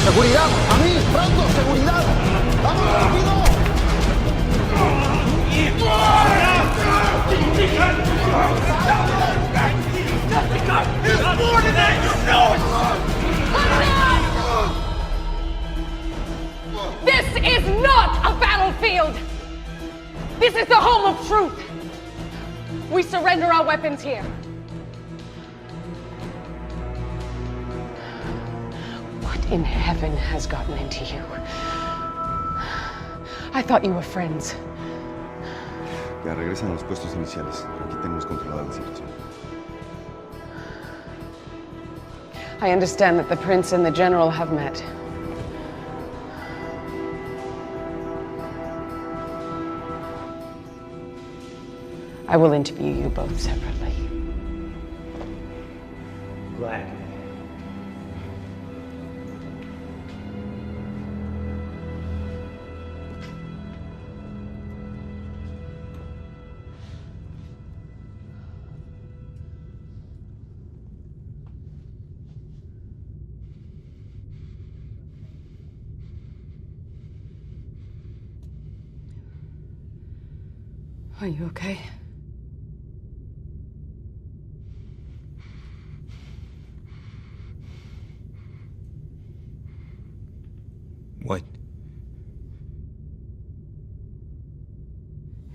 ¡Seguridad! ¡A mí! ¡Pronto! ¡Seguridad! ¡Vamos rápido! It's more than that, you know it! This is not a battlefield! This is the home of truth! We surrender our weapons here. What in heaven has gotten into you? I thought you were friends. Ya regresan a los puestos iniciales. Aquí tenemos controlada la situación. I understand that the prince and the general have met. I will interview you both separately. Glad. Are you okay? What?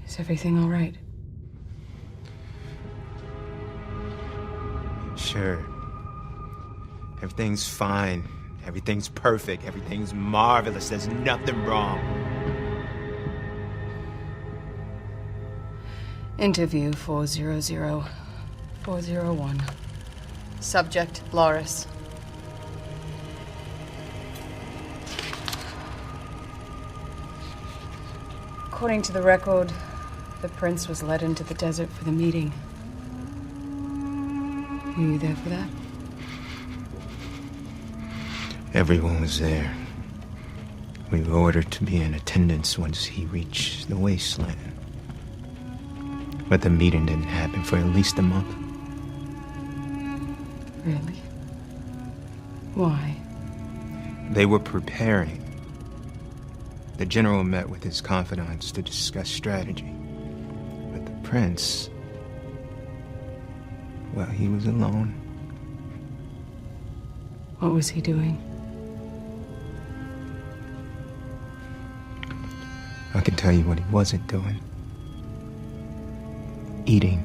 Is everything all right? Sure. Everything's fine. Everything's perfect. Everything's marvelous. There's nothing wrong. Interview 400-401. Subject, Loris. According to the record, the prince was led into the desert for the meeting. Were you there for that? Everyone was there. We were ordered to be in attendance once he reached the wasteland. But the meeting didn't happen for at least a month. Really? Why? They were preparing. The general met with his confidants to discuss strategy. But the prince, well, he was alone. What was he doing? I can tell you what he wasn't doing. Eating.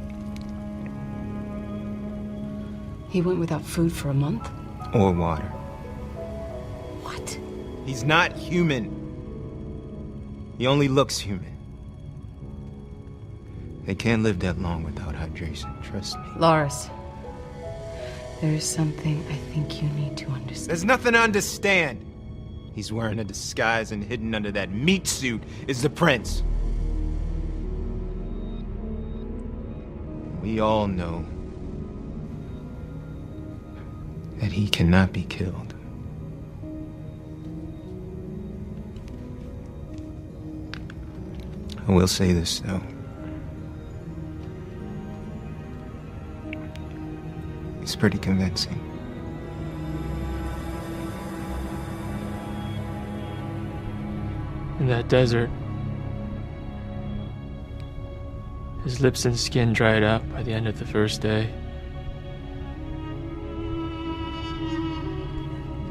He went without food for a month? Or water. What? He's not human. He only looks human. They can't live that long without hydration, trust me. Loris, there is something I think you need to understand. There's nothing to understand. He's wearing a disguise, and hidden under that meat suit is the prince. We all know that he cannot be killed. I will say this, though. It's pretty convincing. In that desert, his lips and skin dried up by the end of the first day.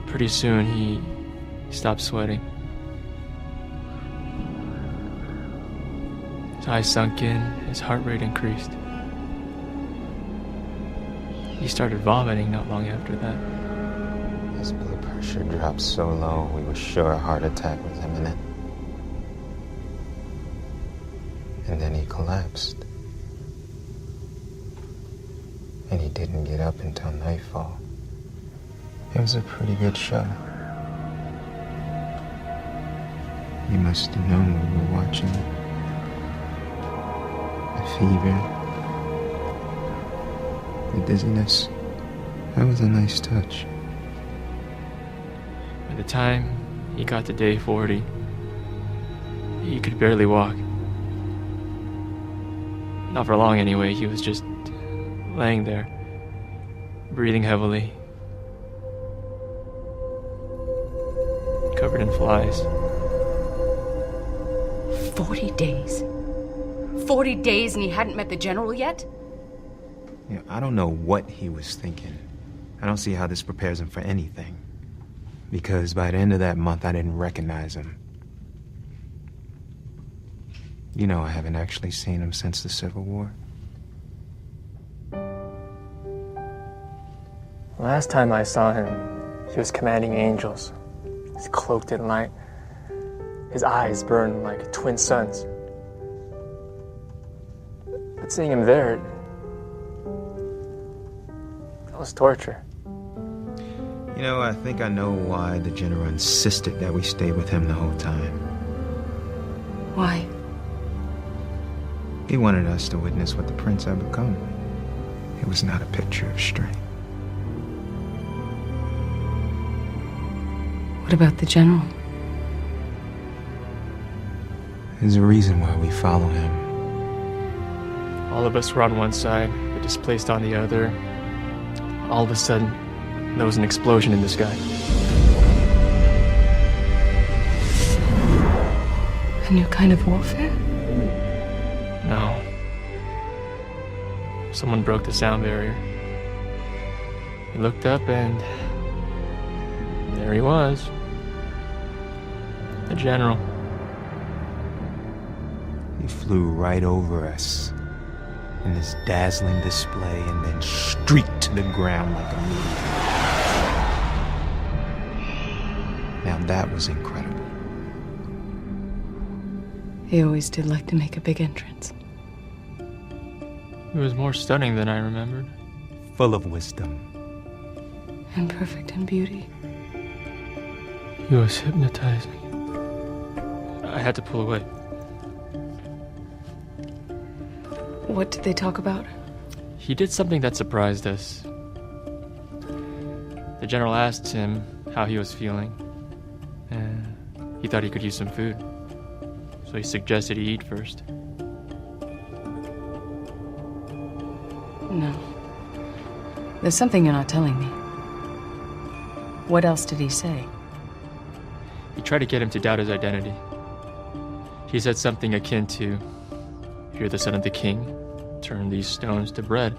Pretty soon he stopped sweating. His eyes sunk in, his heart rate increased. He started vomiting not long after that. His blood pressure dropped so low, we were sure a heart attack was imminent. And then he collapsed. And he didn't get up until nightfall. It was a pretty good show. You must have known we were watching it. The fever, the dizziness. That was a nice touch. By the time he got to day 40, he could barely walk. Not for long anyway, he was just laying there, breathing heavily. covered in flies. 40 days. 40 days and he hadn't met the general yet? Yeah, I don't know what he was thinking. I don't see how this prepares him for anything. Because by the end of that month, I didn't recognize him. You know, I haven't actually seen him since the Civil War. Last time I saw him, he was commanding angels. He's cloaked in light. His eyes burn like twin suns. But seeing him there, that was torture. You know, I think I know why the general insisted that we stay with him the whole time. Why? He wanted us to witness what the prince had become. It was not a picture of strength. What about the general? There's a reason why we follow him. All of us were on one side, the displaced on the other. All of a sudden, there was an explosion in the sky. A new kind of warfare? No. Someone broke the sound barrier. He looked up and there he was. The general. He flew right over us in this dazzling display and then streaked to the ground like a meteor. Now that was incredible. He always did like to make a big entrance. It was more stunning than I remembered. Full of wisdom. And perfect in beauty. He was hypnotizing. I had to pull away. What did they talk about? He did something that surprised us. The general asked him how he was feeling, and he thought he could use some food. So he suggested he eat first. No. There's something you're not telling me. What else did he say? He tried to get him to doubt his identity. He said something akin to, "You're the son of the king. Turn these stones to bread."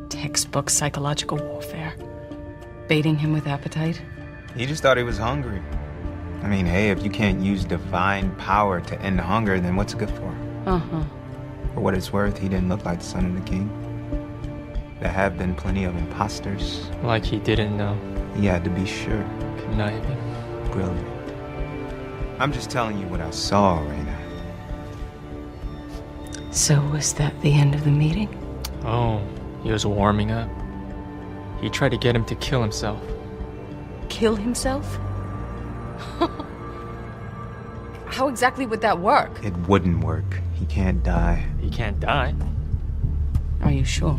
Textbook psychological warfare. Baiting him with appetite. He just thought he was hungry. I mean, hey, if you can't use divine power to end hunger, then what's it good for? Uh-huh. For what it's worth, he didn't look like the son of the king. There have been plenty of imposters. Like he didn't know. He had to be sure. Conniving. Brilliant. I'm just telling you what I saw, Raina. So was that the end of the meeting? Oh, he was warming up. He tried to get him to kill himself. Kill himself? How exactly would that work? It wouldn't work. He can't die. He can't die. Are you sure?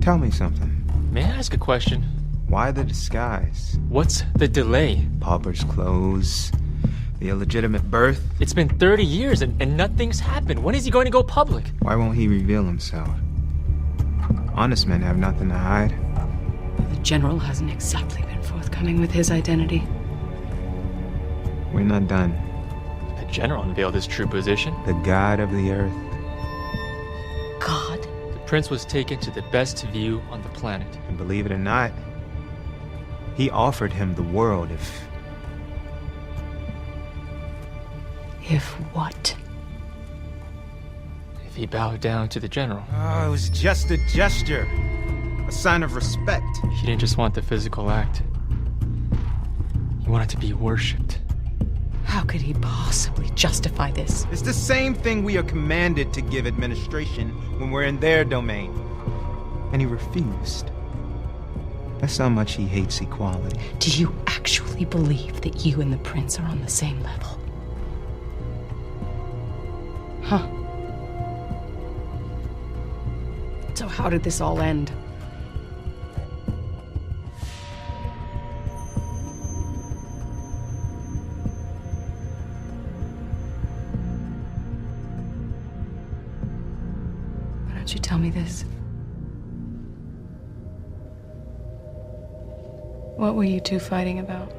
Tell me something. May I ask a question? Why the disguise? What's the delay? Pauper's clothes, the illegitimate birth. It's been 30 years and nothing's happened. When is he going to go public? Why won't he reveal himself? Honest men have nothing to hide. The general hasn't exactly been forthcoming with his identity. We're not done. The general unveiled his true position. The god of the earth. God? The prince was taken to the best view on the planet. And believe it or not, he offered him the world If what? If he bowed down to the general. Oh, it was just a gesture. A sign of respect. He didn't just want the physical act. He wanted to be worshipped. How could he possibly justify this? It's the same thing we are commanded to give administration when we're in their domain. And he refused. That's how much he hates equality. Do you actually believe that you and the prince are on the same level? Huh? So how did this all end? Why don't you tell me this? What were you two fighting about?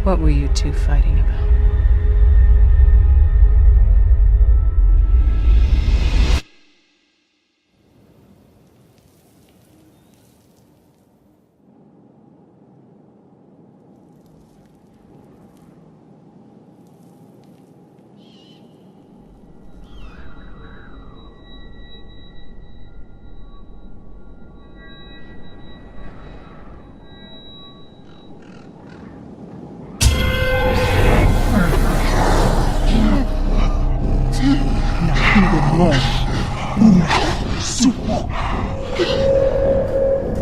What were you two fighting about?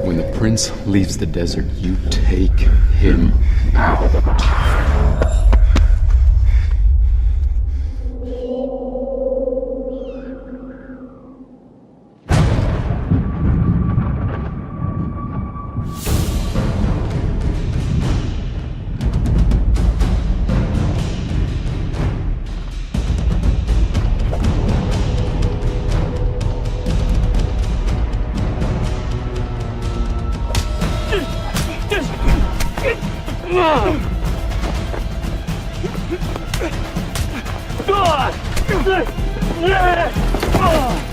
When the prince leaves the desert, you take him out. Ah!